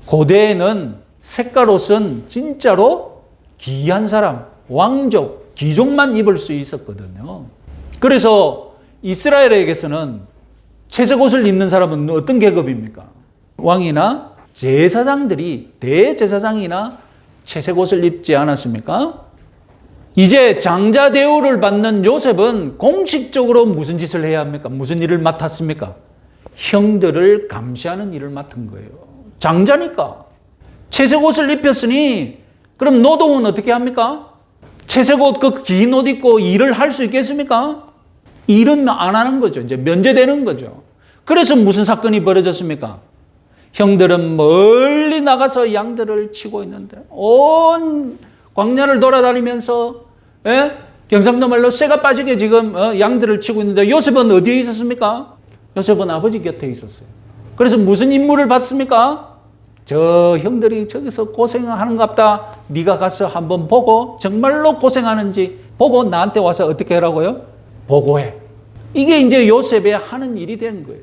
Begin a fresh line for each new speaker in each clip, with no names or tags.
고대에는 색깔옷은 진짜로 귀한 사람, 왕족, 귀족만 입을 수 있었거든요. 그래서 이스라엘에게서는 채색 옷을 입는 사람은 어떤 계급입니까? 왕이나 제사장들이, 대제사장이나 채색 옷을 입지 않았습니까? 이제 장자 대우를 받는 요셉은 공식적으로 무슨 짓을 해야 합니까? 무슨 일을 맡았습니까? 형들을 감시하는 일을 맡은 거예요. 장자니까. 채색 옷을 입혔으니 그럼 노동은 어떻게 합니까? 채색 옷, 그 긴 옷 입고 일을 할 수 있겠습니까? 일은 안 하는 거죠. 이제 면제되는 거죠. 그래서 무슨 사건이 벌어졌습니까? 형들은 멀리 나가서 양들을 치고 있는데 온 광야를 돌아다니면서 경상도 말로 쇠가 빠지게 지금 양들을 치고 있는데 요셉은 어디에 있었습니까? 요셉은 아버지 곁에 있었어요. 그래서 무슨 임무를 받습니까? 저 형들이 저기서 고생하는갑다. 네가 가서 한번 보고 정말로 고생하는지 보고 나한테 와서 어떻게 하라고요? 보고해. 이게 이제 요셉의 하는 일이 된 거예요.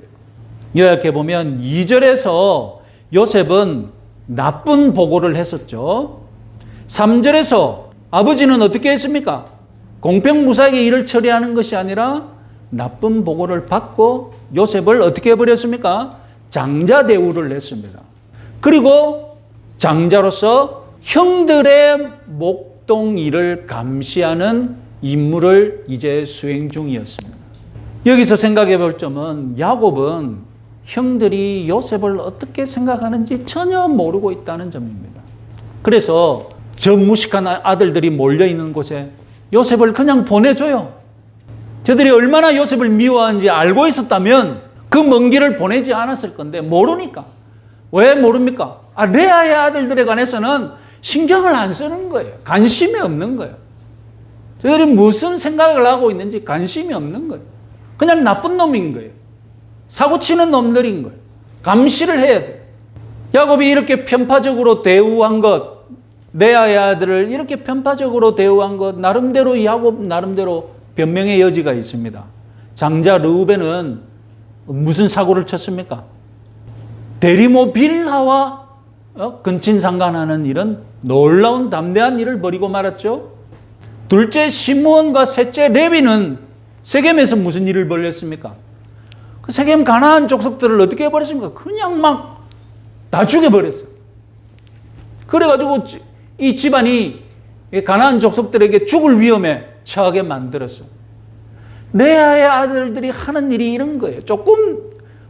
요약해보면 2절에서 요셉은 나쁜 보고를 했었죠. 3절에서 아버지는 어떻게 했습니까? 공평무사하게 일을 처리하는 것이 아니라 나쁜 보고를 받고 요셉을 어떻게 해버렸습니까? 장자 대우를 했습니다. 그리고 장자로서 형들의 목동 일을 감시하는 임무를 이제 수행 중이었습니다. 여기서 생각해 볼 점은 야곱은 형들이 요셉을 어떻게 생각하는지 전혀 모르고 있다는 점입니다. 그래서 저 무식한 아들들이 몰려있는 곳에 요셉을 그냥 보내줘요. 저들이 얼마나 요셉을 미워하는지 알고 있었다면 그 먼 길을 보내지 않았을 건데 모르니까. 왜 모릅니까? 레아의 아들들에 관해서는 신경을 안 쓰는 거예요. 관심이 없는 거예요. 저들이 무슨 생각을 하고 있는지 관심이 없는 거예요. 그냥 나쁜 놈인 거예요. 사고치는 놈들인 거예요. 감시를 해야 돼요. 야곱이 이렇게 편파적으로 대우한 것, 레아의 아들을 이렇게 편파적으로 대우한 것, 나름대로 야곱 나름대로 변명의 여지가 있습니다. 장자 르우벤은 무슨 사고를 쳤습니까? 대리모 빌하와 근친상간하는 이런 놀라운 담대한 일을 벌이고 말았죠. 둘째 시므온과 셋째 레위는 세겜에서 무슨 일을 벌였습니까? 그 세겜 가나안 족속들을 어떻게 해버렸습니까? 그냥 막 다 죽여버렸어요. 그래가지고 이 집안이 가나안 족속들에게 죽을 위험에 처하게 만들었어요. 레아의 아들들이 하는 일이 이런 거예요. 조금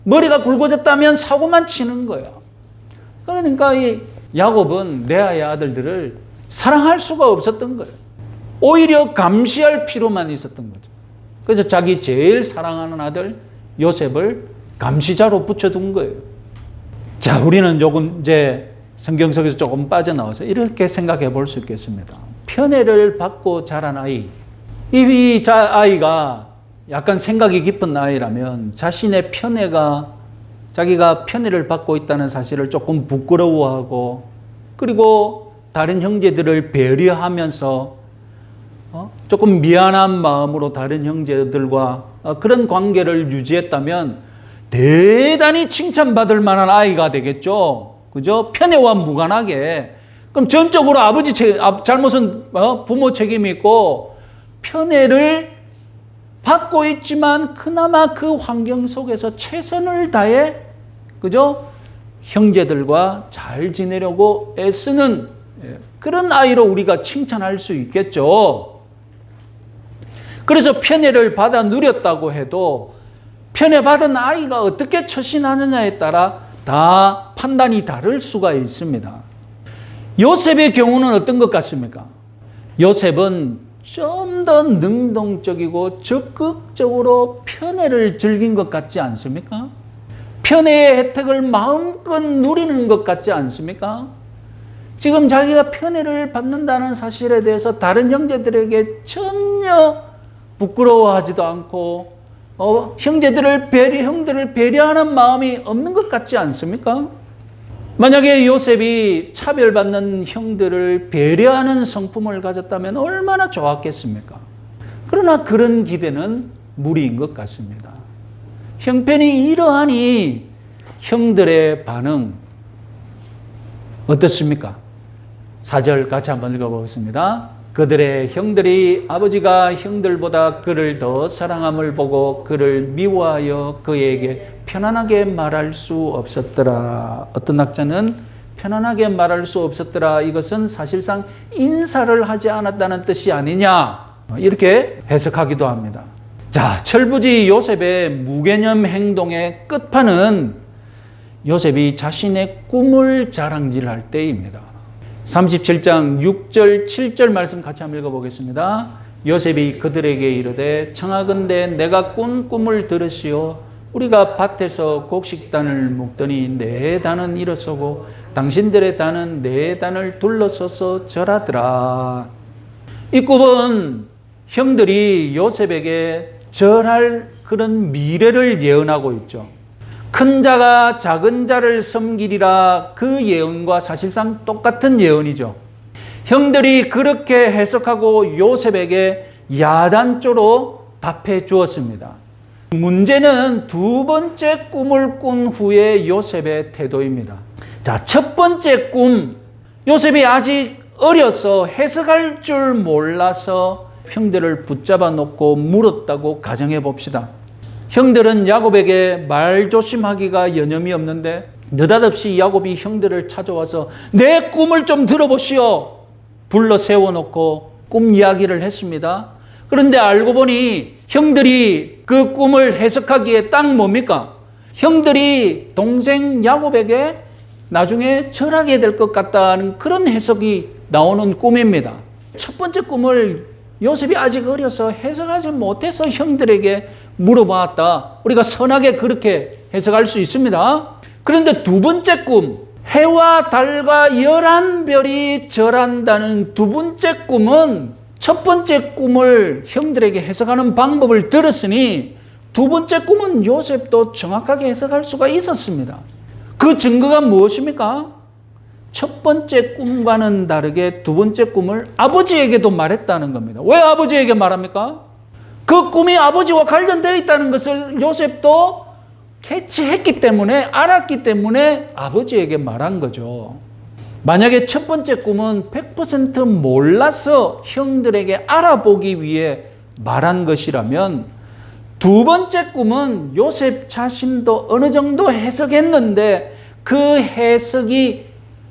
머리가 굵어졌다면 사고만 치는 거예요. 그러니까 이 야곱은 레아의 아들들을 사랑할 수가 없었던 거예요. 오히려 감시할 필요만 있었던 거죠. 그래서 자기 제일 사랑하는 아들 요셉을 감시자로 붙여둔 거예요. 자, 우리는 조금 이제 성경 속에서 조금 빠져나와서 이렇게 생각해 볼 수 있겠습니다. 편애를 받고 자란 아이. 이 아이가 약간 생각이 깊은 아이라면 자신의 자기가 편애를 받고 있다는 사실을 조금 부끄러워하고 그리고 다른 형제들을 배려하면서 조금 미안한 마음으로 다른 형제들과 그런 관계를 유지했다면 대단히 칭찬받을 만한 아이가 되겠죠. 그죠? 편애와 무관하게. 그럼 전적으로 아버지 잘못은 부모 책임이 있고 편애를 받고 있지만 그나마 그 환경 속에서 최선을 다해 그죠? 형제들과 잘 지내려고 애쓰는 그런 아이로 우리가 칭찬할 수 있겠죠. 그래서 편애를 받아 누렸다고 해도 편애받은 아이가 어떻게 처신하느냐에 따라 다 판단이 다를 수가 있습니다. 요셉의 경우는 어떤 것 같습니까? 요셉은 좀 더 능동적이고 적극적으로 편애를 즐긴 것 같지 않습니까? 편애의 혜택을 마음껏 누리는 것 같지 않습니까? 지금 자기가 편애를 받는다는 사실에 대해서 다른 형제들에게 전혀 부끄러워하지도 않고 형들을 배려하는 마음이 없는 것 같지 않습니까? 만약에 요셉이 차별받는 형들을 배려하는 성품을 가졌다면 얼마나 좋았겠습니까? 그러나 그런 기대는 무리인 것 같습니다. 형편이 이러하니 형들의 반응, 어떻습니까? 4절 같이 한번 읽어보겠습니다. 그들의 형들이 아버지가 형들보다 그를 더 사랑함을 보고 그를 미워하여 그에게 편안하게 말할 수 없었더라. 어떤 학자는 편안하게 말할 수 없었더라. 이것은 사실상 인사를 하지 않았다는 뜻이 아니냐. 이렇게 해석하기도 합니다. 자, 철부지 요셉의 무개념 행동의 끝판은 요셉이 자신의 꿈을 자랑질할 때입니다. 37장 6절 7절 말씀 같이 한번 읽어보겠습니다. 요셉이 그들에게 이르되 청하건대 내가 꾼 꿈을 들으시오. 우리가 밭에서 곡식단을 묶더니 네 단은 일어서고 당신들의 단은 네 단을 둘러서서 절하더라. 이 꿈은 형들이 요셉에게 절할 그런 미래를 예언하고 있죠. 큰 자가 작은 자를 섬기리라, 그 예언과 사실상 똑같은 예언이죠. 형들이 그렇게 해석하고 요셉에게 야단조로 답해 주었습니다. 문제는 두 번째 꿈을 꾼 후에 요셉의 태도입니다. 자, 첫 번째 꿈, 요셉이 아직 어려서 해석할 줄 몰라서 형들을 붙잡아 놓고 물었다고 가정해 봅시다. 형들은 야곱에게 말 조심하기가 여념이 없는데 느닷없이 야곱이 형들을 찾아와서 내 꿈을 좀 들어보시오. 불러 세워놓고 꿈 이야기를 했습니다. 그런데 알고 보니 형들이 그 꿈을 해석하기에 딱 뭡니까? 형들이 동생 야곱에게 나중에 절하게 될 것 같다는 그런 해석이 나오는 꿈입니다. 첫 번째 꿈을 요셉이 아직 어려서 해석하지 못해서 형들에게 물어봤다. 우리가 선하게 그렇게 해석할 수 있습니다. 그런데 두 번째 꿈, 해와 달과 11별이 절한다는 두 번째 꿈은 첫 번째 꿈을 형들에게 해석하는 방법을 들었으니 두 번째 꿈은 요셉도 정확하게 해석할 수가 있었습니다. 그 증거가 무엇입니까? 첫 번째 꿈과는 다르게 두 번째 꿈을 아버지에게도 말했다는 겁니다. 왜 아버지에게 말합니까? 그 꿈이 아버지와 관련되어 있다는 것을 요셉도 캐치했기 때문에, 알았기 때문에 아버지에게 말한 거죠. 만약에 첫 번째 꿈은 100% 몰라서 형들에게 알아보기 위해 말한 것이라면 두 번째 꿈은 요셉 자신도 어느 정도 해석했는데 그 해석이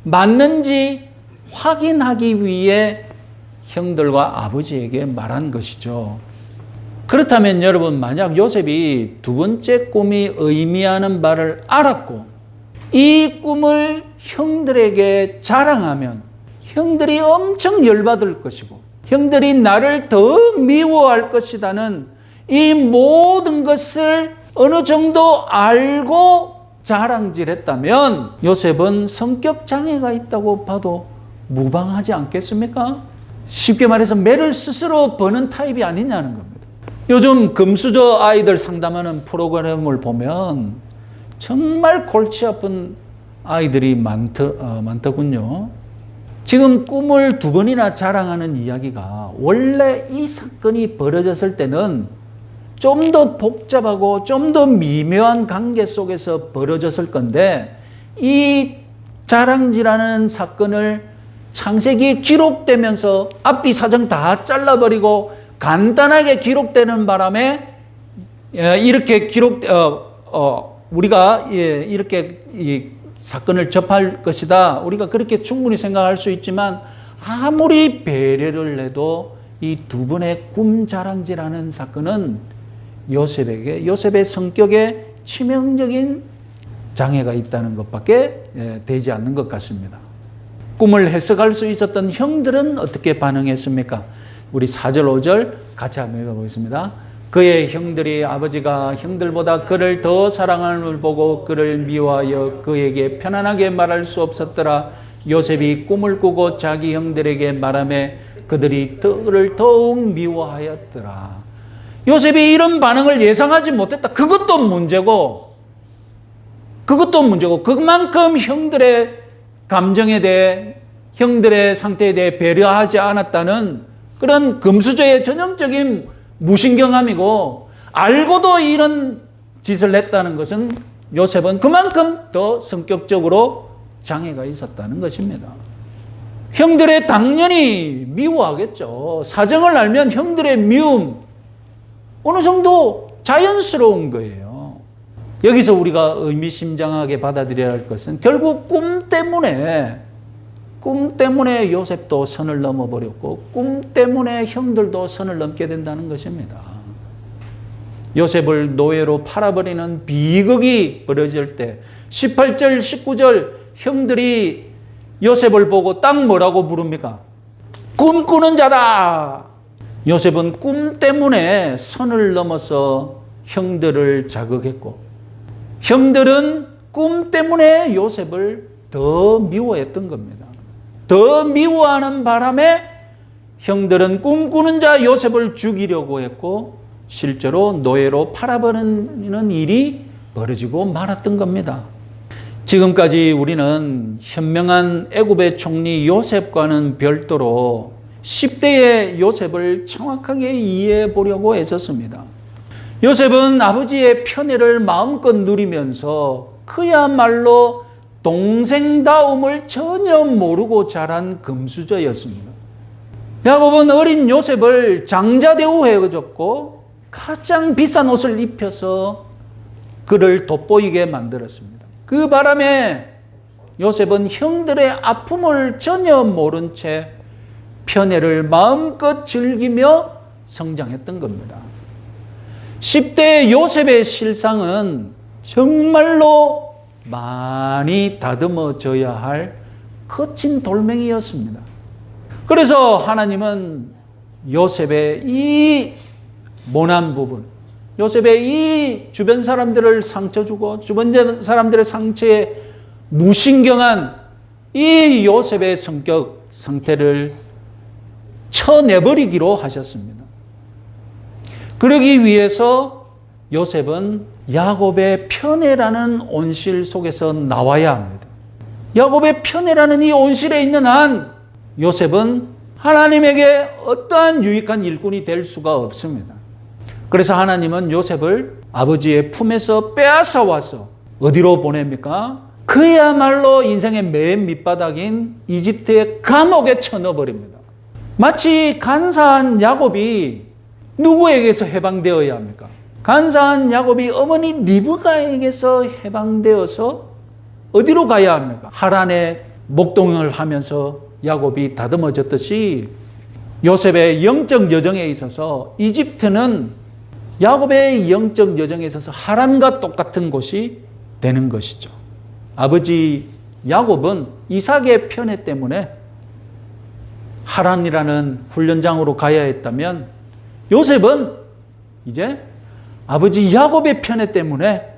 맞는지 확인하기 위해 형들과 아버지에게 말한 것이죠. 그렇다면 여러분, 만약 요셉이 두 번째 꿈이 의미하는 바를 알았고 이 꿈을 형들에게 자랑하면 형들이 엄청 열받을 것이고 형들이 나를 더 미워할 것이라는 이 모든 것을 어느 정도 알고 자랑질했다면 요셉은 성격 장애가 있다고 봐도 무방하지 않겠습니까? 쉽게 말해서 매를 스스로 버는 타입이 아니냐는 겁니다. 요즘 금수저 아이들 상담하는 프로그램을 보면 정말 골치 아픈 아이들이 많더군요. 지금 꿈을 두 번이나 자랑하는 이야기가 원래 이 사건이 벌어졌을 때는 좀 더 복잡하고 좀 더 미묘한 관계 속에서 벌어졌을 건데 이 자랑질하는 사건을 창세기에 기록되면서 앞뒤 사정 다 잘라버리고 간단하게 기록되는 바람에 이렇게 우리가 이렇게 이 사건을 접할 것이다. 우리가 그렇게 충분히 생각할 수 있지만 아무리 배려를 해도 이 두 번의 꿈 자랑질하는 사건은 요셉의 성격에 치명적인 장애가 있다는 것밖에 되지 않는 것 같습니다. 꿈을 해석할 수 있었던 형들은 어떻게 반응했습니까? 우리 4절 5절 같이 한번 읽어보겠습니다. 그의 형들이 아버지가 형들보다 그를 더 사랑함을 보고 그를 미워하여 그에게 편안하게 말할 수 없었더라. 요셉이 꿈을 꾸고 자기 형들에게 말하며 그들이 그를 더욱 미워하였더라. 요셉이 이런 반응을 예상하지 못했다. 그것도 문제고 그만큼 형들의 감정에 대해 형들의 상태에 대해 배려하지 않았다는 그런 금수저의 전형적인 무신경함이고 알고도 이런 짓을 했다는 것은 요셉은 그만큼 더 성격적으로 장애가 있었다는 것입니다. 형들의 당연히 미워하겠죠. 사정을 알면 형들의 미움 어느 정도 자연스러운 거예요. 여기서 우리가 의미심장하게 받아들여야 할 것은 결국 꿈 때문에 요셉도 선을 넘어버렸고 꿈 때문에 형들도 선을 넘게 된다는 것입니다. 요셉을 노예로 팔아버리는 비극이 벌어질 때 18절 19절 형들이 요셉을 보고 딱 뭐라고 부릅니까? 꿈꾸는 자다. 요셉은 꿈 때문에 선을 넘어서 형들을 자극했고 형들은 꿈 때문에 요셉을 더 미워했던 겁니다. 더 미워하는 바람에 형들은 꿈꾸는 자 요셉을 죽이려고 했고 실제로 노예로 팔아버리는 일이 벌어지고 말았던 겁니다. 지금까지 우리는 현명한 애굽의 총리 요셉과는 별도로 10대의 요셉을 정확하게 이해해 보려고 애썼습니다. 요셉은 아버지의 편애를 마음껏 누리면서 그야말로 동생다움을 전혀 모르고 자란 금수저였습니다. 야곱은 어린 요셉을 장자 대우해줬고 가장 비싼 옷을 입혀서 그를 돋보이게 만들었습니다. 그 바람에 요셉은 형들의 아픔을 전혀 모른 채 편애를 마음껏 즐기며 성장했던 겁니다. 10대 요셉의 실상은 정말로 많이 다듬어져야 할 거친 돌멩이였습니다. 그래서 하나님은 요셉의 이 모난 부분, 요셉의 이 주변 사람들을 상처 주고 주변 사람들의 상처에 무신경한 이 요셉의 성격 상태를 쳐내버리기로 하셨습니다. 그러기 위해서 요셉은 야곱의 편애라는 온실 속에서 나와야 합니다. 야곱의 편애라는 이 온실에 있는 한 요셉은 하나님에게 어떠한 유익한 일꾼이 될 수가 없습니다. 그래서 하나님은 요셉을 아버지의 품에서 빼앗아 와서 어디로 보냅니까? 그야말로 인생의 맨 밑바닥인 이집트의 감옥에 쳐넣어버립니다. 마치 간사한 야곱이 누구에게서 해방되어야 합니까? 간사한 야곱이 어머니 리브가에게서 해방되어서 어디로 가야 합니까? 하란에 목동을 하면서 야곱이 다듬어졌듯이 요셉의 영적 여정에 있어서 이집트는 야곱의 영적 여정에 있어서 하란과 똑같은 곳이 되는 것이죠. 아버지 야곱은 이삭의 편애 때문에 하란이라는 훈련장으로 가야 했다면 요셉은 이제 아버지 야곱의 편애 때문에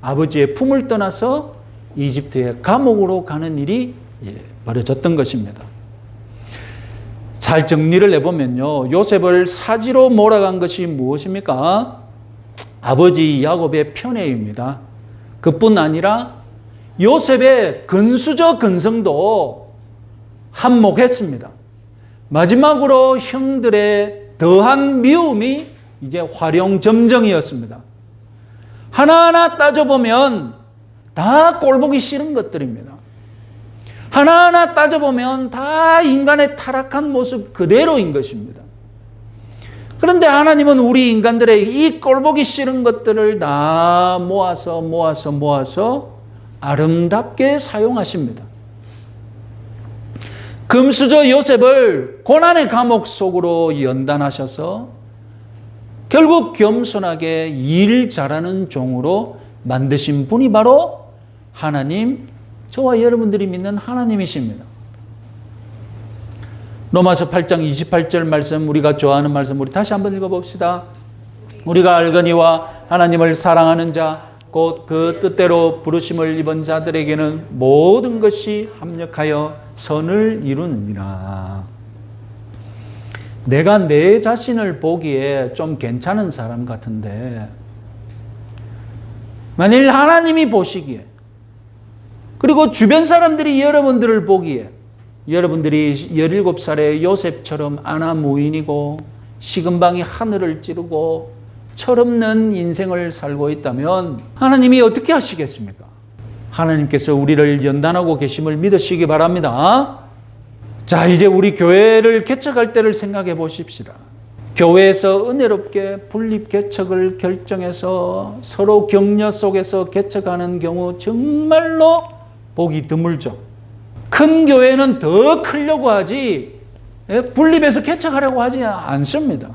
아버지의 품을 떠나서 이집트의 감옥으로 가는 일이 벌어졌던 것입니다. 잘 정리를 해보면요, 요셉을 사지로 몰아간 것이 무엇입니까? 아버지 야곱의 편애입니다. 그뿐 아니라 요셉의 근수저 근성도 한몫했습니다. 마지막으로 형들의 더한 미움이 이제 활용점정이었습니다. 하나하나 따져보면 다 꼴보기 싫은 것들입니다. 하나하나 따져보면 다 인간의 타락한 모습 그대로인 것입니다. 그런데 하나님은 우리 인간들의 이 꼴보기 싫은 것들을 다 모아서 아름답게 사용하십니다. 금수저 요셉을 고난의 감옥 속으로 연단하셔서 결국 겸손하게 일 잘하는 종으로 만드신 분이 바로 하나님, 저와 여러분들이 믿는 하나님이십니다. 로마서 8장 28절 말씀, 우리가 좋아하는 말씀, 우리 다시 한번 읽어봅시다. 우리가 알거니와 하나님을 사랑하는 자 곧 그 뜻대로 부르심을 입은 자들에게는 모든 것이 합력하여 선을 이루느니라. 내가 내 자신을 보기에 좀 괜찮은 사람 같은데 만일 하나님이 보시기에, 그리고 주변 사람들이 여러분들을 보기에 여러분들이 17살의 요셉처럼 아나무인이고 식은방이 하늘을 찌르고 철없는 인생을 살고 있다면 하나님이 어떻게 하시겠습니까? 하나님께서 우리를 연단하고 계심을 믿으시기 바랍니다. 자, 이제 우리 교회를 개척할 때를 생각해 보십시다. 교회에서 은혜롭게 분립 개척을 결정해서 서로 격려 속에서 개척하는 경우 정말로 보기 드물죠. 큰 교회는 더 크려고 하지 분립해서 개척하려고 하지 않습니다.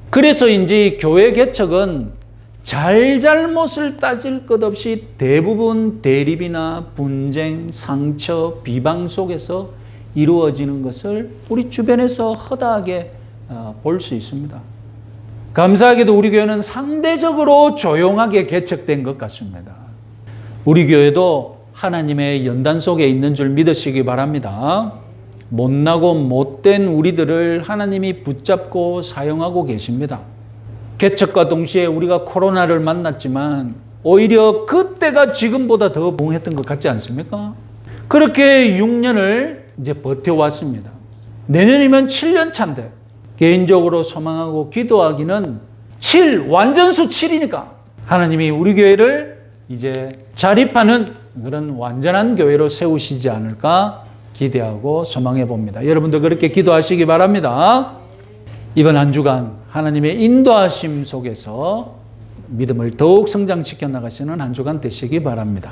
그래서인지 교회 개척은 잘잘못을 따질 것 없이 대부분 대립이나 분쟁, 상처, 비방 속에서 이루어지는 것을 우리 주변에서 허다하게 볼 수 있습니다. 감사하게도 우리 교회는 상대적으로 조용하게 개척된 것 같습니다. 우리 교회도 하나님의 연단 속에 있는 줄 믿으시기 바랍니다. 못나고 못된 우리들을 하나님이 붙잡고 사용하고 계십니다. 개척과 동시에 우리가 코로나를 만났지만 오히려 그때가 지금보다 더 부흥했던 것 같지 않습니까? 그렇게 6년을 이제 버텨왔습니다. 내년이면 7년 차인데 개인적으로 소망하고 기도하기는 7, 완전수 7이니까 하나님이 우리 교회를 이제 자립하는 그런 완전한 교회로 세우시지 않을까 기대하고 소망해 봅니다. 여러분도 그렇게 기도하시기 바랍니다. 이번 한 주간 하나님의 인도하심 속에서 믿음을 더욱 성장시켜 나가시는 한 주간 되시기 바랍니다.